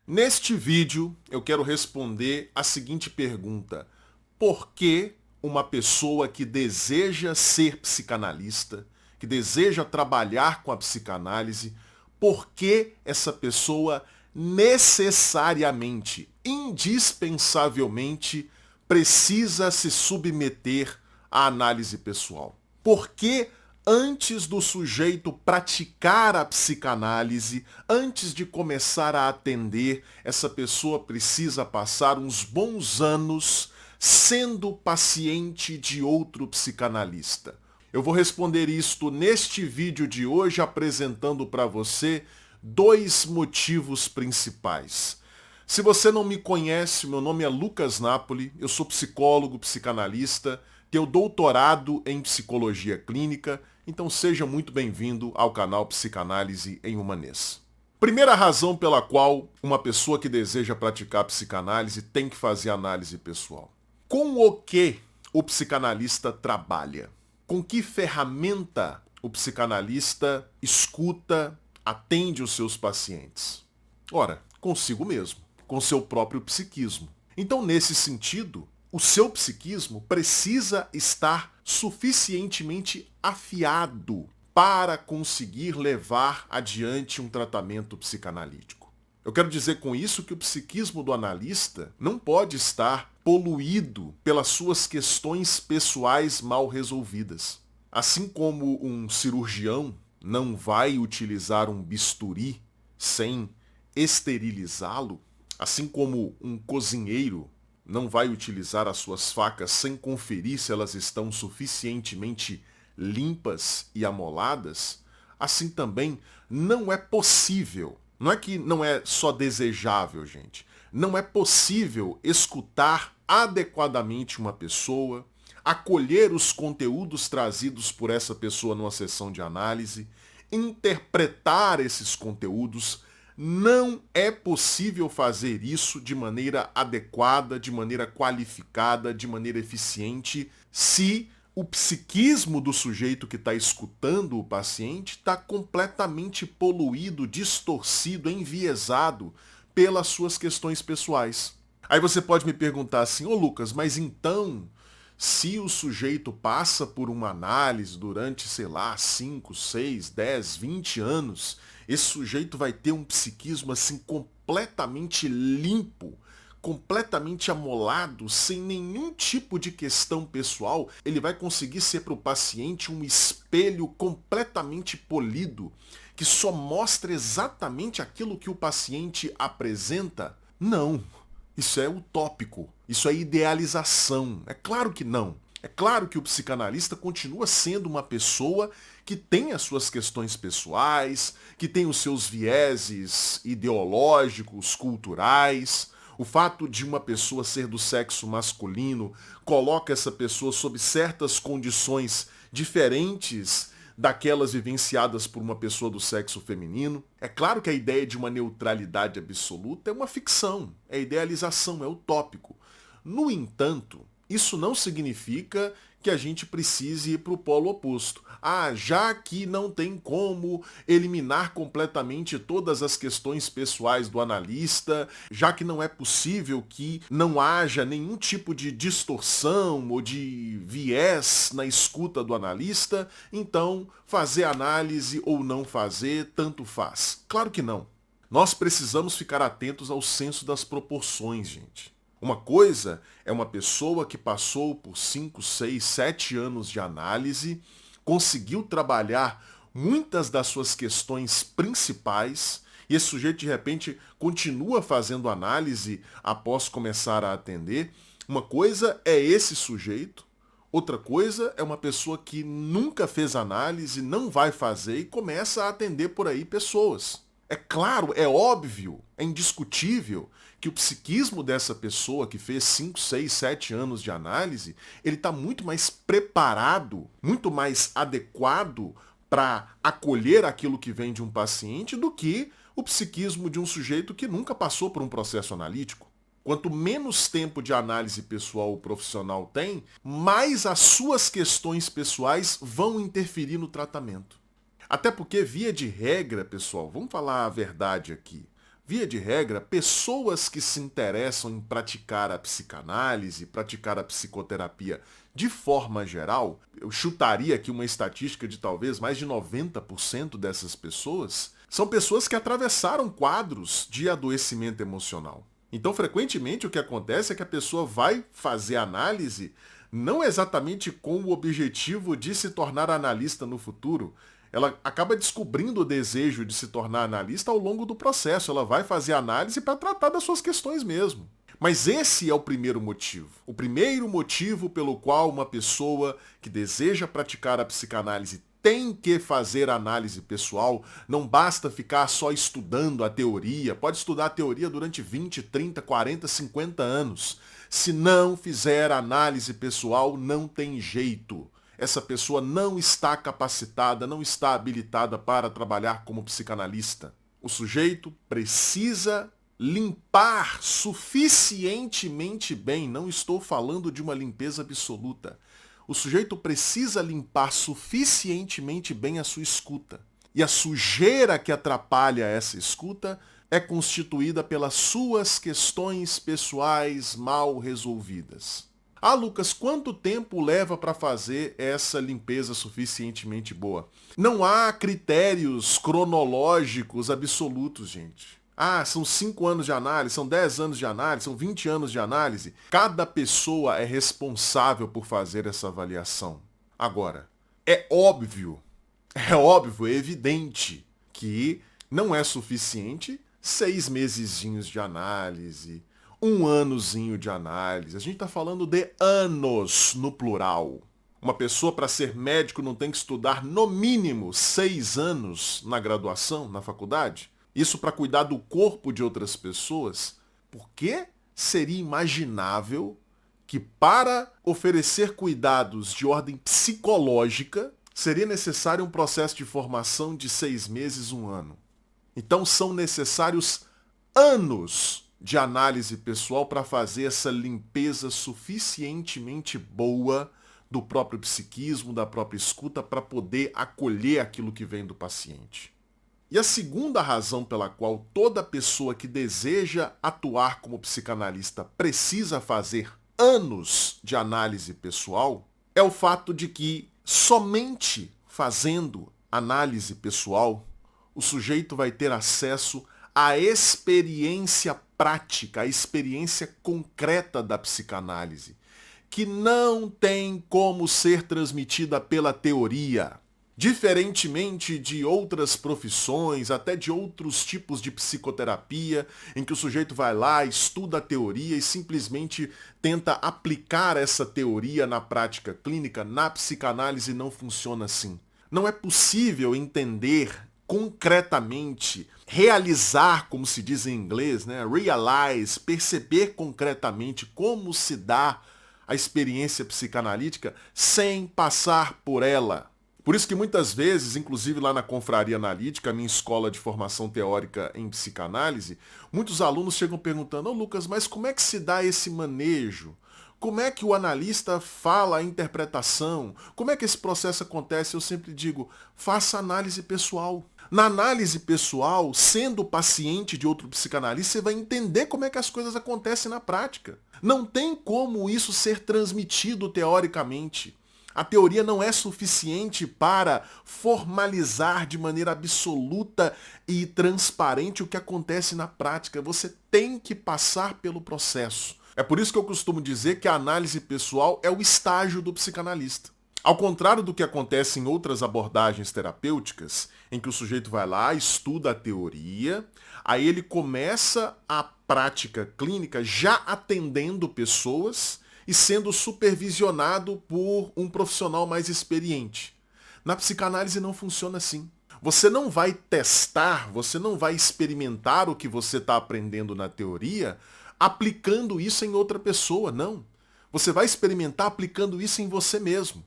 Neste vídeo, eu quero responder a seguinte pergunta: por que uma pessoa que deseja ser psicanalista, que deseja trabalhar com a psicanálise, por que essa pessoa necessariamente, indispensavelmente, precisa se submeter à análise pessoal? Por que antes do sujeito praticar a psicanálise, antes de começar a atender, essa pessoa precisa passar uns bons anos sendo paciente de outro psicanalista? Eu vou responder isto neste vídeo de hoje, apresentando para você dois motivos principais. Se você não me conhece, meu nome é Lucas Napoli, eu sou psicólogo, psicanalista, tenho doutorado em psicologia clínica, então seja muito bem-vindo ao canal Psicanálise em Humanês. Primeira razão pela qual uma pessoa que deseja praticar psicanálise tem que fazer análise pessoal. Com o que o psicanalista trabalha? Com que ferramenta o psicanalista escuta, atende os seus pacientes? Ora, consigo mesmo, com seu próprio psiquismo. Então, nesse sentido, o seu psiquismo precisa estar suficientemente afiado para conseguir levar adiante um tratamento psicanalítico. Eu quero dizer com isso que o psiquismo do analista não pode estar poluído pelas suas questões pessoais mal resolvidas. Assim como um cirurgião não vai utilizar um bisturi sem esterilizá-lo, assim como um cozinheiro não vai utilizar as suas facas sem conferir se elas estão suficientemente limpas e amoladas, assim também não é possível, não é que não é só desejável, gente, não é possível escutar adequadamente uma pessoa, acolher os conteúdos trazidos por essa pessoa numa sessão de análise, interpretar esses conteúdos. Não é possível fazer isso de maneira adequada, de maneira qualificada, de maneira eficiente, se o psiquismo do sujeito que está escutando o paciente está completamente poluído, distorcido, enviesado pelas suas questões pessoais. Aí você pode me perguntar assim: ô Lucas, mas então, se o sujeito passa por uma análise durante, sei lá, 5, 6, 10, 20 anos, esse sujeito vai ter um psiquismo assim completamente limpo, completamente amolado, sem nenhum tipo de questão pessoal, ele vai conseguir ser para o paciente um espelho completamente polido, que só mostra exatamente aquilo que o paciente apresenta? Não. Isso é utópico, isso é idealização. É claro que não. É claro que o psicanalista continua sendo uma pessoa que tem as suas questões pessoais, que tem os seus vieses ideológicos, culturais. O fato de uma pessoa ser do sexo masculino coloca essa pessoa sob certas condições diferentes daquelas vivenciadas por uma pessoa do sexo feminino. É claro que a ideia de uma neutralidade absoluta é uma ficção, é idealização, é utópico. No entanto, isso não significa que a gente precise ir para o polo oposto. Já que não tem como eliminar completamente todas as questões pessoais do analista, já que não é possível que não haja nenhum tipo de distorção ou de viés na escuta do analista, então fazer análise ou não fazer, tanto faz. Claro que não. Nós precisamos ficar atentos ao senso das proporções, gente. Uma coisa é uma pessoa que passou por 5, 6, 7 anos de análise, conseguiu trabalhar muitas das suas questões principais, e esse sujeito de repente continua fazendo análise após começar a atender. Uma coisa é esse sujeito, outra coisa é uma pessoa que nunca fez análise, não vai fazer e começa a atender por aí pessoas. É claro, é óbvio, é indiscutível que o psiquismo dessa pessoa que fez 5, 6, 7 anos de análise, ele está muito mais preparado, muito mais adequado para acolher aquilo que vem de um paciente do que o psiquismo de um sujeito que nunca passou por um processo analítico. Quanto menos tempo de análise pessoal o profissional tem, mais as suas questões pessoais vão interferir no tratamento. Até porque, via de regra, pessoal, vamos falar a verdade aqui. Via de regra, pessoas que se interessam em praticar a psicanálise, praticar a psicoterapia de forma geral, eu chutaria aqui uma estatística de talvez mais de 90% dessas pessoas, são pessoas que atravessaram quadros de adoecimento emocional. Então, frequentemente, o que acontece é que a pessoa vai fazer análise não exatamente com o objetivo de se tornar analista no futuro. Ela acaba descobrindo o desejo de se tornar analista ao longo do processo. Ela vai fazer análise para tratar das suas questões mesmo. Mas esse é o primeiro motivo. O primeiro motivo pelo qual uma pessoa que deseja praticar a psicanálise tem que fazer análise pessoal, não basta ficar só estudando a teoria, pode estudar a teoria durante 20, 30, 40, 50 anos. Se não fizer análise pessoal, não tem jeito. Essa pessoa não está capacitada, não está habilitada para trabalhar como psicanalista. O sujeito precisa limpar suficientemente bem, não estou falando de uma limpeza absoluta. O sujeito precisa limpar suficientemente bem a sua escuta. E a sujeira que atrapalha essa escuta é constituída pelas suas questões pessoais mal resolvidas. Ah, Lucas, quanto tempo leva para fazer essa limpeza suficientemente boa? Não há critérios cronológicos absolutos, gente. Ah, são 5 anos de análise, são 10 anos de análise, são 20 anos de análise. Cada pessoa é responsável por fazer essa avaliação. Agora, é óbvio, é evidente que não é suficiente 6 mesezinhos de análise, 1 anozinho de análise. A gente está falando de anos no plural. Uma pessoa, para ser médico, não tem que estudar no mínimo 6 anos na graduação, na faculdade? Isso para cuidar do corpo de outras pessoas? Por que seria imaginável que para oferecer cuidados de ordem psicológica seria necessário um processo de formação de 6 meses, 1 ano? Então são necessários anos de análise pessoal para fazer essa limpeza suficientemente boa do próprio psiquismo, da própria escuta, para poder acolher aquilo que vem do paciente. E a segunda razão pela qual toda pessoa que deseja atuar como psicanalista precisa fazer anos de análise pessoal é o fato de que somente fazendo análise pessoal o sujeito vai ter acesso à experiência prática, à experiência concreta da psicanálise, que não tem como ser transmitida pela teoria. Diferentemente de outras profissões, até de outros tipos de psicoterapia, em que o sujeito vai lá, estuda a teoria e simplesmente tenta aplicar essa teoria na prática clínica, na psicanálise não funciona assim. Não é possível entender concretamente, realizar, como se diz em inglês, né? Realize, perceber concretamente como se dá a experiência psicanalítica sem passar por ela. Por isso que muitas vezes, inclusive lá na Confraria Analítica, a minha escola de formação teórica em psicanálise, muitos alunos chegam perguntando: Lucas, mas como é que se dá esse manejo? Como é que o analista fala a interpretação? Como é que esse processo acontece? Eu sempre digo, faça análise pessoal. Na análise pessoal, sendo paciente de outro psicanalista, você vai entender como é que as coisas acontecem na prática. Não tem como isso ser transmitido teoricamente. A teoria não é suficiente para formalizar de maneira absoluta e transparente o que acontece na prática. Você tem que passar pelo processo. É por isso que eu costumo dizer que a análise pessoal é o estágio do psicanalista. Ao contrário do que acontece em outras abordagens terapêuticas, em que o sujeito vai lá, estuda a teoria, aí ele começa a prática clínica já atendendo pessoas e sendo supervisionado por um profissional mais experiente. Na psicanálise não funciona assim. Você não vai testar, você não vai experimentar o que você está aprendendo na teoria aplicando isso em outra pessoa, não. Você vai experimentar aplicando isso em você mesmo.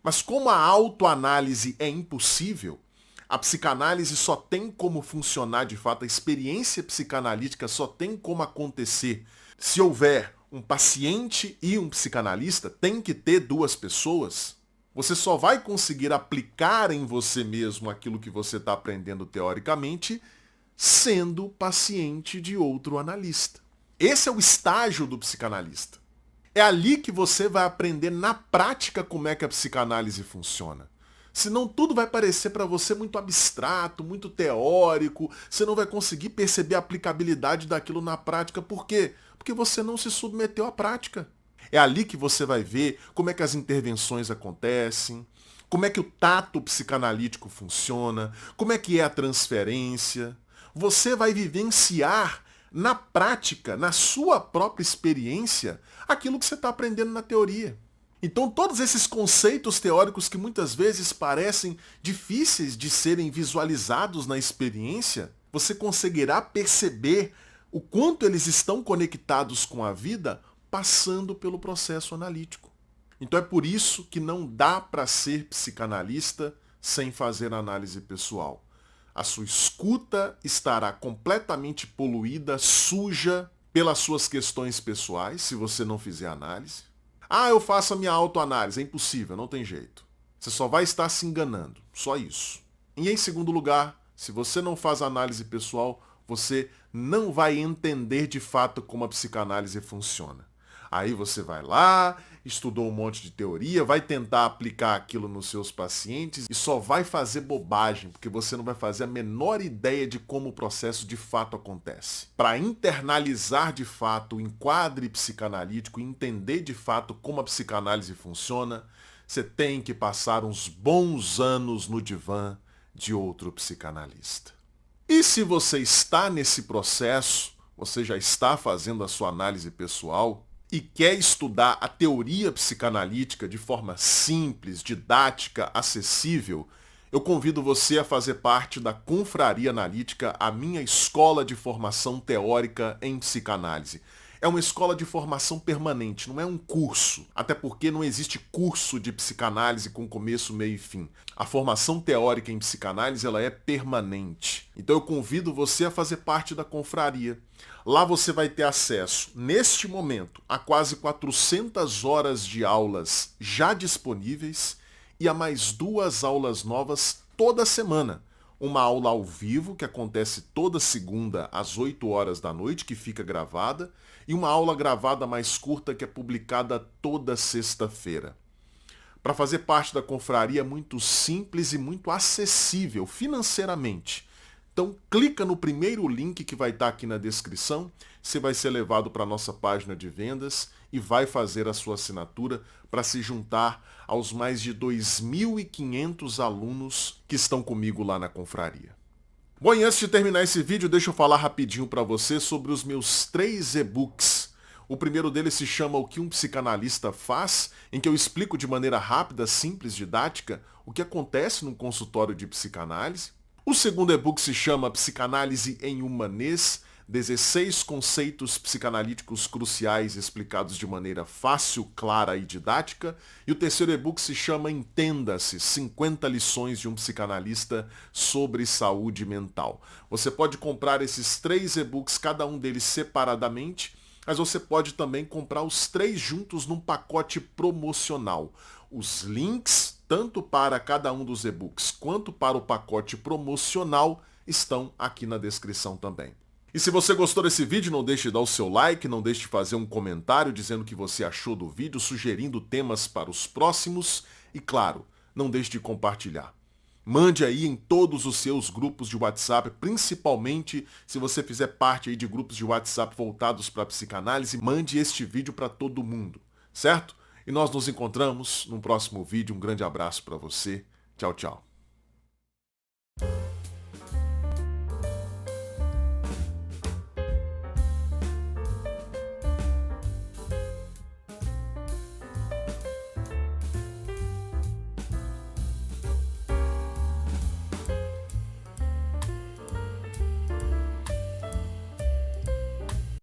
Mas como a autoanálise é impossível, a psicanálise só tem como funcionar de fato, a experiência psicanalítica só tem como acontecer se houver um paciente e um psicanalista, tem que ter 2 pessoas. Você só vai conseguir aplicar em você mesmo aquilo que você está aprendendo teoricamente sendo paciente de outro analista. Esse é o estágio do psicanalista. É ali que você vai aprender na prática como é que a psicanálise funciona. Senão tudo vai parecer para você muito abstrato, muito teórico, você não vai conseguir perceber a aplicabilidade daquilo na prática. Por quê? Porque você não se submeteu à prática. É ali que você vai ver como é que as intervenções acontecem, como é que o tato psicanalítico funciona, como é que é a transferência. Você vai vivenciar na prática, na sua própria experiência, aquilo que você está aprendendo na teoria. Então todos esses conceitos teóricos que muitas vezes parecem difíceis de serem visualizados na experiência, você conseguirá perceber o quanto eles estão conectados com a vida passando pelo processo analítico. Então é por isso que não dá para ser psicanalista sem fazer análise pessoal. A sua escuta estará completamente poluída, suja pelas suas questões pessoais, se você não fizer análise. Ah, eu faço a minha autoanálise. É impossível, não tem jeito. Você só vai estar se enganando. Só isso. E em segundo lugar, se você não faz análise pessoal, você não vai entender de fato como a psicanálise funciona. Aí você vai lá, estudou um monte de teoria, vai tentar aplicar aquilo nos seus pacientes e só vai fazer bobagem, porque você não vai fazer a menor ideia de como o processo de fato acontece. Para internalizar de fato o enquadre psicanalítico e entender de fato como a psicanálise funciona, você tem que passar uns bons anos no divã de outro psicanalista. E se você está nesse processo, você já está fazendo a sua análise pessoal, e quer estudar a teoria psicanalítica de forma simples, didática, acessível, eu convido você a fazer parte da Confraria Analítica, a minha escola de formação teórica em psicanálise. É uma escola de formação permanente, não é um curso. Até porque não existe curso de psicanálise com começo, meio e fim. A formação teórica em psicanálise ela é permanente. Então eu convido você a fazer parte da confraria. Lá você vai ter acesso, neste momento, a quase 400 horas de aulas já disponíveis e a mais 2 aulas novas toda semana. Uma aula ao vivo, que acontece toda segunda às 8 horas da noite, que fica gravada, e uma aula gravada mais curta, que é publicada toda sexta-feira. Para fazer parte da confraria é muito simples e muito acessível financeiramente. Então clica no primeiro link que vai estar aqui na descrição, você vai ser levado para a nossa página de vendas e vai fazer a sua assinatura para se juntar aos mais de 2.500 alunos que estão comigo lá na confraria. Bom, e antes de terminar esse vídeo, deixa eu falar rapidinho para você sobre os meus 3 e-books. O primeiro deles se chama O que um psicanalista faz, em que eu explico de maneira rápida, simples, didática, o que acontece num consultório de psicanálise. O segundo e-book se chama Psicanálise em Humanês, 16 conceitos psicanalíticos cruciais explicados de maneira fácil, clara e didática. E o terceiro e-book se chama Entenda-se, 50 lições de um psicanalista sobre saúde mental. Você pode comprar esses 3 e-books, cada um deles separadamente, mas você pode também comprar os 3 juntos num pacote promocional. Os links, tanto para cada um dos e-books quanto para o pacote promocional, estão aqui na descrição também. E se você gostou desse vídeo, não deixe de dar o seu like, não deixe de fazer um comentário dizendo o que você achou do vídeo, sugerindo temas para os próximos e, claro, não deixe de compartilhar. Mande aí em todos os seus grupos de WhatsApp, principalmente se você fizer parte aí de grupos de WhatsApp voltados para a psicanálise, mande este vídeo para todo mundo, certo? E nós nos encontramos no próximo vídeo. Um grande abraço para você. Tchau, tchau.